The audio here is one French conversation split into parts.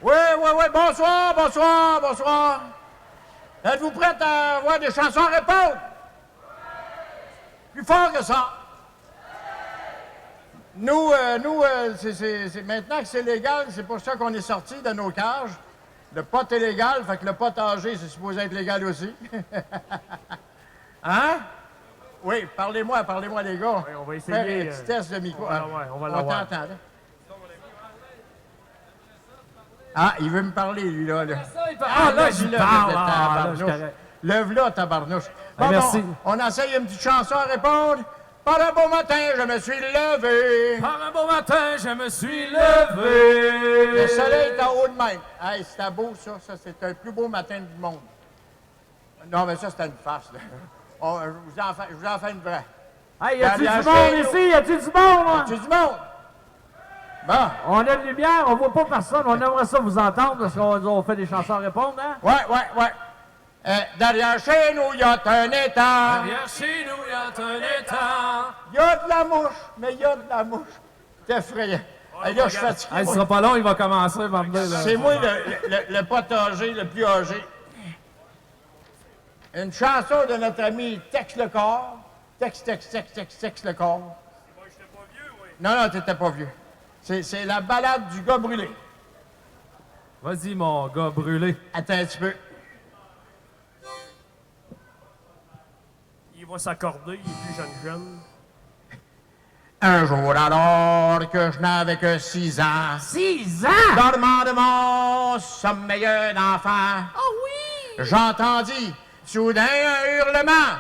Oui, oui, oui, bonsoir, bonsoir, bonsoir. Êtes-vous prête à avoir des chansons à répondre? Plus fort que ça. Nous, c'est maintenant que c'est légal, c'est pour ça qu'on est sortis de nos cages. Le pot est légal, fait que le pot âgé, c'est supposé être légal aussi. Hein? Oui, parlez-moi, les gars. Oui, on va essayer. Faire un petit test de micro. On va l'avoir. T'entend, Ah, il veut me parler, lui, là. Là, j'y parle. Lève-la, tabarnouche. Bon, merci. bon, on essaye une petite chanson à répondre. Par un beau matin, je me suis levé. Par un beau matin, je me suis levé. Le soleil est en haut de même. Hey, c'était beau, ça. Ça, c'était le plus beau matin du monde. Non, mais ça, c'était une farce, là. Je vous en fais une vraie. Hey, y a-tu du monde ici? Y a-tu du monde? Y a-tu du monde? Bon. On a de lumière, on voit pas personne. On aimerait ça vous entendre parce qu'on fait des chansons à répondre, hein? Ouais. Derrière chez nous, il y a un étang. Derrière chez nous, il y a un étang. Il y a de la mouche, mais il y a de la mouche. C'est effrayant. Hey, là, je suis fatigué. Il sera pas long, il va commencer, C'est moi le pote le plus âgé. Une chanson de notre ami Tex le corps. Tex le corps. Moi, j'étais pas vieux, oui. Non, t'étais pas vieux. C'est la balade du gars brûlé. Vas-y, mon gars brûlé. Attends un petit peu. Il va s'accorder, il est plus jeune. Un jour alors que je n'avais que 6 ans. 6 ans? Dormant de mon sommeil d'enfant. Oh oui! J'entendis soudain un hurlement.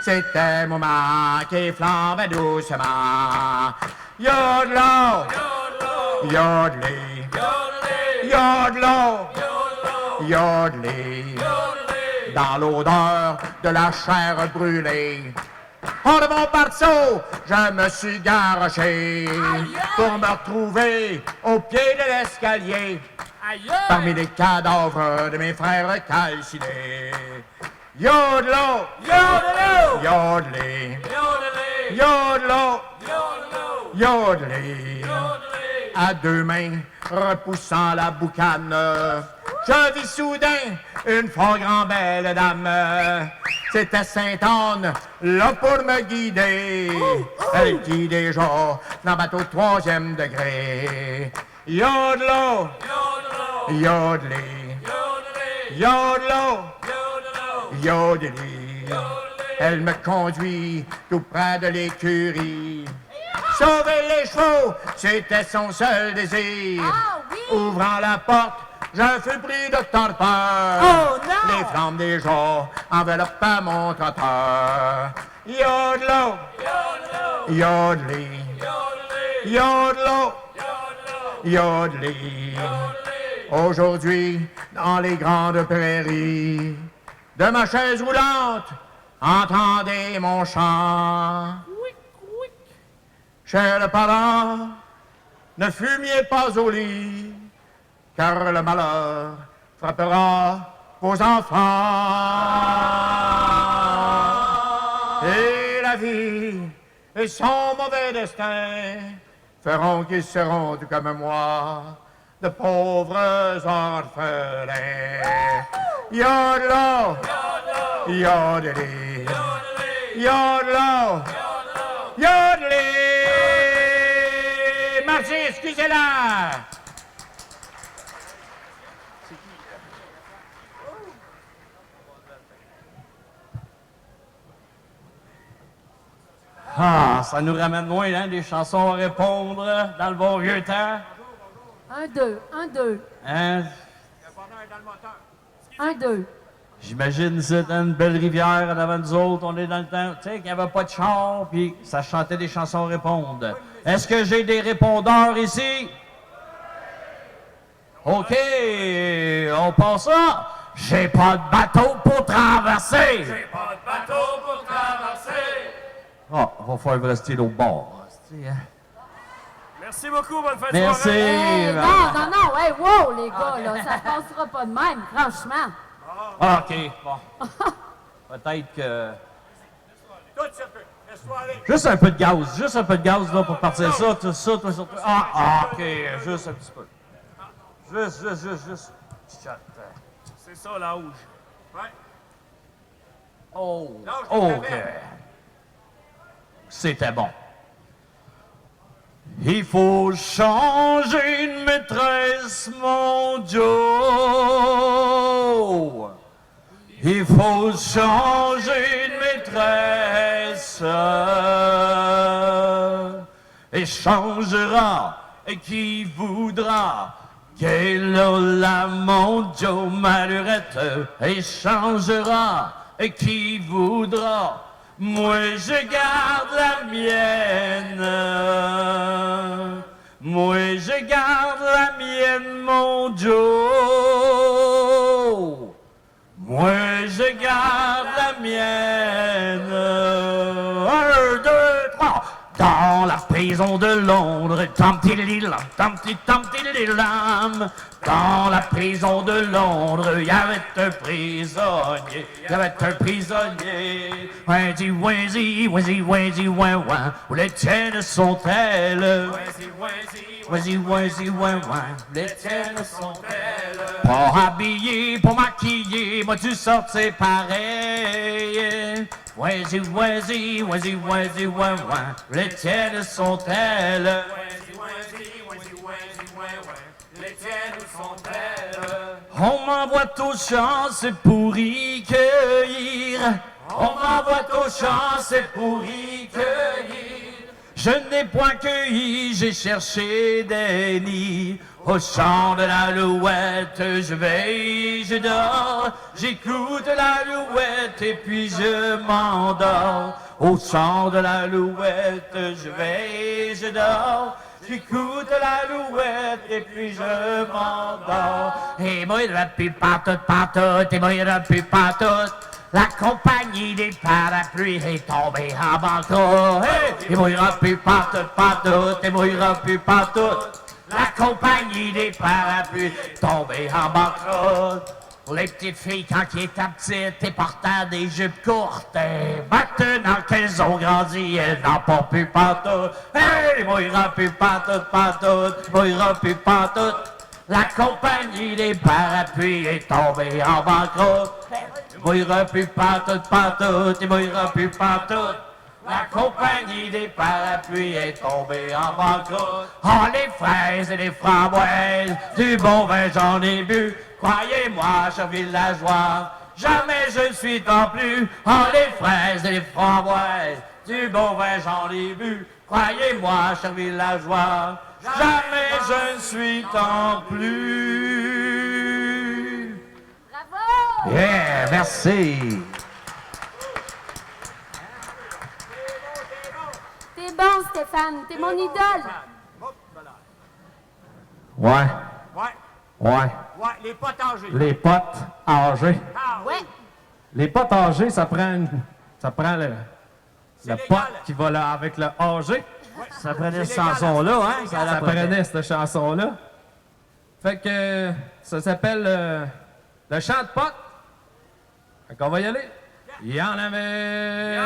C'était mon maman qui flambait doucement. Yodlo, yodli, yodlo, yodli. Dans l'odeur de la chair brûlée. Hors de mon berceau, je me suis garoché pour me retrouver au pied de l'escalier. Parmi les cadavres de mes frères calcinés. Yodlo, yodli, yodlo, yodli. À deux mains, repoussant la boucane, je vis soudain une fort grand belle dame. C'était Sainte-Anne, là pour me guider. Elle guide déjà dans bateau 3e degré. Yodlo, yodli, yodlo, yodli. Elle me conduit tout près de l'écurie. Sauver les chevaux, c'était son seul désir. Ouvrant la porte, je fus pris de torpeur. Oh non! Les flammes des jours enveloppaient mon trotteur. Yodlo, yodli, yodlo, yodli. Aujourd'hui, dans les grandes prairies, de ma chaise roulante, entendez mon chant. Chers parents, ne fumiez pas au lit, car le malheur frappera vos enfants. Et la vie et son mauvais destin feront qu'ils seront, tout comme moi, de pauvres orphelins. Yodlo, yodli, yodlo, yodli. Merci, excusez-la. Ah, ça nous ramène loin, hein, des chansons à répondre dans le bon vieux temps. 1, 2, 1, 2. Hein? 1, 2. J'imagine c'est une belle rivière en avant de nous autres, on est dans le temps, tu sais, qu'il n'y avait pas de char, puis ça chantait des chansons à répondre. Est-ce que j'ai des répondeurs ici? OK, on passe ça. J'ai pas de bateau pour traverser. J'ai pas de bateau pour traverser. Ah, va falloir rester au bord. Merci beaucoup, bonne fin de Merci. soirée. Non, hey, wow, les gars, là, ça se passera pas de même, franchement. Ah, OK, bon. Peut-être que... Tout se peut. Laisse-toi aller. Juste un peu de gaz là pour partir ça, tout ça, tout ça. OK, juste un petit peu. Juste. Shut. C'est ça, l'âge. Ouais. Oh, Non, je OK. l'avais. C'était bon. Il faut changer de maîtresse, mon Joe. Il faut changer de maîtresse. Et changera qui voudra. Qu'elle a la mon Joe Malurette. Et changera qui voudra. Moi je garde la mienne. Moi je garde la mienne, mon Joe. Moi je garde la mienne. 1, 2, 3. Dans la prison de Londres, dans la prison de Londres, il y avait un prisonnier, Wendy, où les tiennes sont-elles? Wendy, où les tiennes sont-elles? Pas habillé, pas maquillé, moi tu sors c'est pareil. Wendy, les tiennes sont-elles? Les tiennes sont-elles? On m'envoie aux champs, c'est pour y cueillir. On m'envoie aux champs, c'est pour y cueillir. Je n'ai point cueilli, j'ai cherché des nids. Au chant de l'alouette, je veille, je dors. J'écoute l'alouette et puis je m'endors. Au chant de l'alouette, je veille, je dors. J'écoute l'alouette et puis je m'endors. Et moi, il plus partout, et moi, il plus partout. La compagnie des parapluies est tombée en banqueroute. Hey! Et moi, il plus partout, et moi, il plus partout. La compagnie des parapluies est tombée en banqueroute. Pour les petites filles, quand ils étaient petites et portant des jupes courtes, et maintenant qu'elles ont grandi, elles n'en pas plus partout. Hey, moi, il plus partout, moi, il plus partout. La compagnie des parapluies est tombée en banqueroute. Moi, il plus partout, et moi, il plus partout. La compagnie des parapluies est tombée en banqueroute. Oh, les fraises et les framboises, du bon vin j'en ai bu. Croyez-moi, chers villageois, jamais je ne suis tant plus. Oh, les fraises et les framboises, du bon vin j'en ai bu. Croyez-moi, chers villageois, jamais je ne suis tant plus. Bravo! Yeah, merci. T'es bon, Stéphane. T'es mon idole. Ouais, Ouais, les potes âgés. les potes âgés. Ah oui. Ouais. Les potes âgés, ça prend le légal. pote qui va là avec le âgé. Ça prenait C'est cette légal, chanson-là, hein? c'est Ça légal. prenait cette chanson-là. Fait que ça s'appelle le chant de pote. Fait qu'on va y aller. Il y en avait.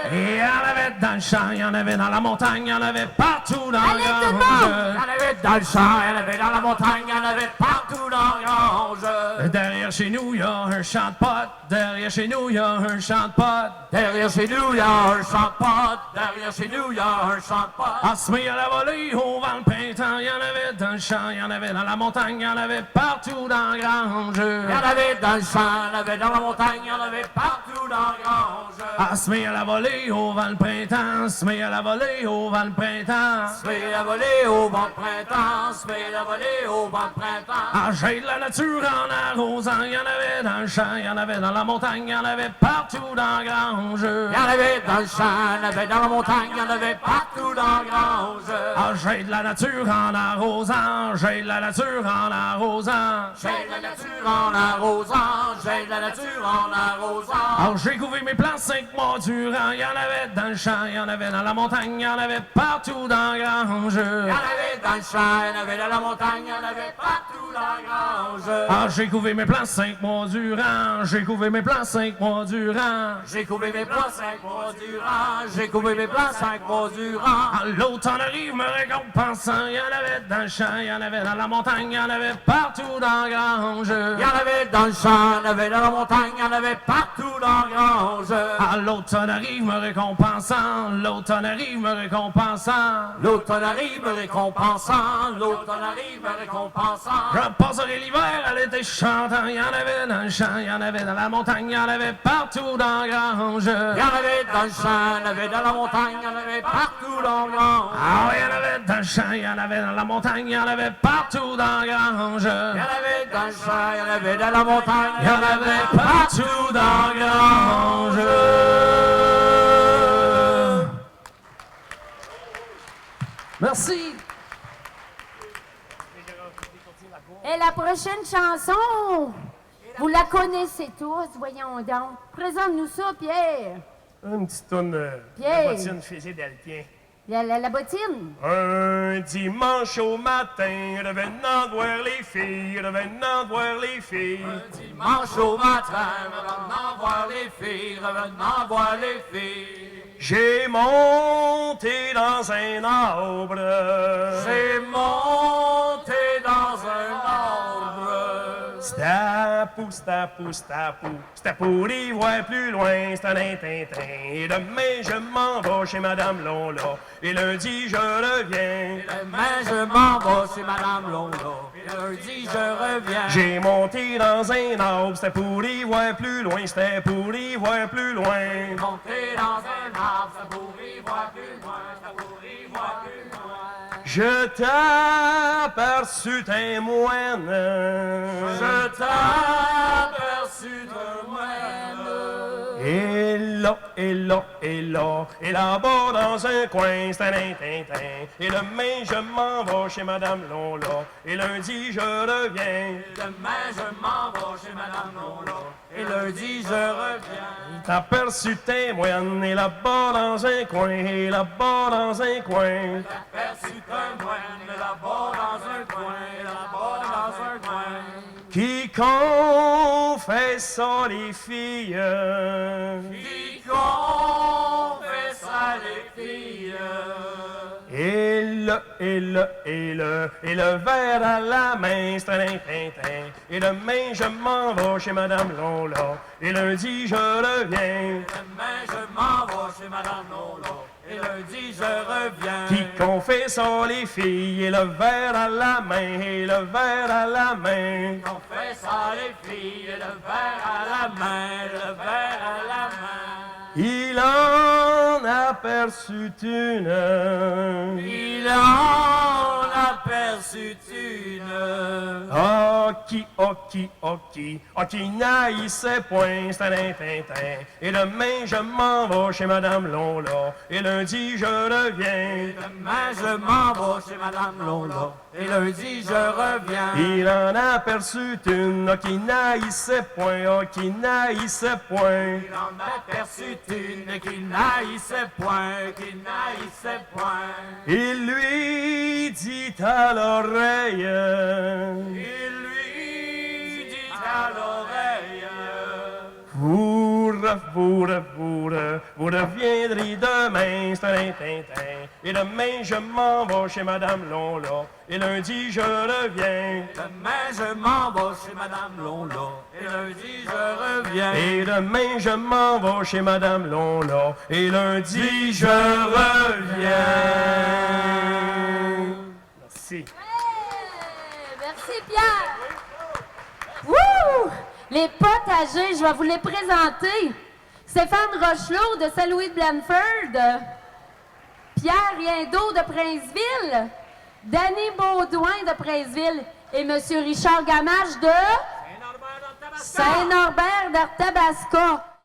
Il y en avait dans le champ, il y en avait dans la montagne, il y en avait partout dans Allez, le tout le monde! grange. Il y en avait dans le champ, il y en avait dans la montagne, il y en avait partout dans la grange. Derrière chez nous, il y a un champ de pote. Derrière chez nous, il y a un champ de pote. Derrière chez nous, il y a un champ de potes. Derrière chez nous, il y a un champ de potes. En se met à la volée, au vent le printemps, il y en avait dans le champ, il y en avait dans la montagne, il y en avait partout dans la grange. Il y en avait dans le champ, il y en avait dans la montagne, il y en avait partout dans la grange. En se met à la volée, au vent le printemps, se met à la volée, au vent le printemps. Se met la volée au vent de printemps, se met la volée au vent de printemps. En jet de la nature en arrosant, il y en avait dans le champ, il y en avait dans la montagne, il y en avait partout dans la grange. Il y en avait dans le champ, il y en avait dans la montagne, il y en avait partout dans la grange. En jet de la nature en arrosant, jet de la nature en arrosant. J'ai de la nature en arrosant, j'ai de la nature en arrosant. Alors j'ai couvert mes plants 5 mois durant, il y en avait dans le champ, il y en avait dans la montagne, il y en avait partout dans la grange. Il y en avait dans le champ, il y en avait dans la montagne, il y en avait partout grange. Ah, j'ai couvé mes plans 5 mois durant. J'ai couvé mes plans 5 mois durant. J'ai couvé mes plans 5 mois durant. J'ai couvé mes plans 5 mois durant. Ah, l'automne arrive me récompensant. Il y en avait dans le champ, il y en avait dans la montagne, il y en avait partout dans la grange. Il y en avait dans le champ, il y en avait dans la montagne, il y en avait partout dans la grange. Ah, l'automne arrive me récompensant. L'automne arrive me récompensant. L'automne arrive me récompensant. L'automne arrive me récompensant. Je passerai l'hiver à l'été chantant. Il y en avait dans le champ, il y en avait dans la montagne, il y en avait partout dans la grange. Il y en avait dans le champ, il y en avait dans la montagne, il y en avait partout dans la grange. Ah, il y en avait dans le champ, il y en avait dans la montagne, il y en avait partout dans la grange. Il y en avait dans le champ, il y en avait dans la montagne, Il y en avait partout dans la grange. Merci. Et la prochaine chanson, vous la connaissez tous, voyons donc. Présente-nous ça, Pierre. Une petite toune de Pierre. la bottine Fizi-Deltien. La bottine. Un dimanche au matin, revenant voir les filles, revenant voir les filles. Dimanche au matin, revenant voir les filles, revenant voir les filles. J'ai monté dans un arbre. J'ai monté dans un arbre. Stapou, stapou, stapou, c'était pour y voir plus loin, c'est un tintin. Et demain je m'en vais chez Madame Lola, et lundi je reviens. Demain je m'en vais chez Madame Lola, et lundi je reviens. J'ai monté dans un arbre, c'était pour y voir plus loin, c'était pour y voir plus loin. Monté dans un arbre, c'est pour y voir plus loin, c'est pour y voir plus loin. Je t'aperçus tes moines. Je t'aperçus de moine. Et là, et là, et là, et là-bas dans un coin, c'est un tintin. Et demain je m'en vais chez Madame Lola, et lundi je reviens. Demain je m'en vais chez Madame Lola, et lundi je reviens. T'aperçus tes moines, et là-bas dans un coin, et là-bas dans un coin. T'aperçus un moine, là-bas dans un coin, là-bas dans un coin. Qui confesse ça les filles? Qui confesse à les filles. Et le verre à la main, c'est un tintin. Et demain je m'en vais chez Madame Lola, et lundi je reviens. Demain je m'en vais chez Madame Lola, et lundi je reviens. Qui confesse ça les filles, et le verre à la main, et le verre à la main. Confesse à les filles, le verre à la main, le verre à la main. Il en aperçut une. Il en aperçut une. Qui n'haïssait point, c'est un tintin. Et demain je m'en vais chez Madame Lola, et lundi je reviens. Demain je m'en vais chez Madame Lola, et lundi je reviens. Il en aperçut une, qui n'haïssait point, qui n'haïssait point. Il en aperçut une qui n'haïssait point, qui n'haïssait point. Il lui dit à l'oreille. Il lui dit à l'oreille. Vous reviendrez demain, c'est un tintin. Et demain je m'en vais chez Madame Lola, et lundi je reviens. Demain je m'en vais chez Madame Lola, et lundi je reviens. Et demain je m'en vais chez Madame Lola, et lundi je reviens. Merci. Hey, merci, Pierre. Wouh! Les potagers, je vais vous les présenter. Stéphane Rochelot de Saint-Louis-de-Blanford, Pierre Riendeau de Princeville, Danny Baudouin de Princeville et M. Richard Gamache de Saint-Norbert d'Arthabasca.